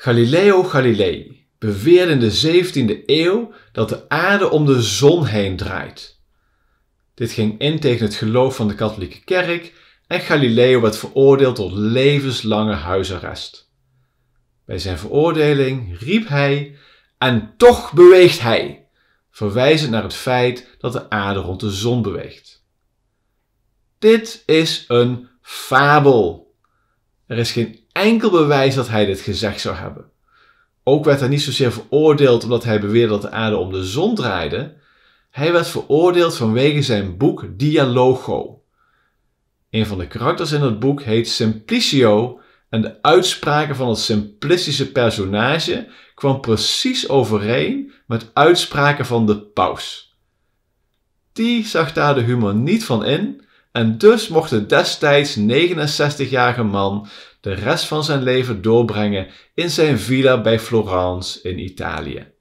Galileo Galilei beweerde in de 17e eeuw dat de aarde om de zon heen draait. Dit ging in tegen het geloof van de katholieke kerk en Galileo werd veroordeeld tot levenslange huisarrest. Bij zijn veroordeling riep hij: "En toch beweegt hij!", verwijzend naar het feit dat de aarde rond de zon beweegt. Dit is een fabel. Er is geen enkel bewijs dat hij dit gezegd zou hebben. Ook werd hij niet zozeer veroordeeld omdat hij beweerde dat de aarde om de zon draaide. Hij werd veroordeeld vanwege zijn boek Dialogo. Een van de karakters in het boek heet Simplicio en de uitspraken van het simplistische personage kwam precies overeen met uitspraken van de paus. Die zag daar de humor niet van in en dus mocht de destijds 69-jarige man de rest van zijn leven doorbrengen in zijn villa bij Florence in Italië.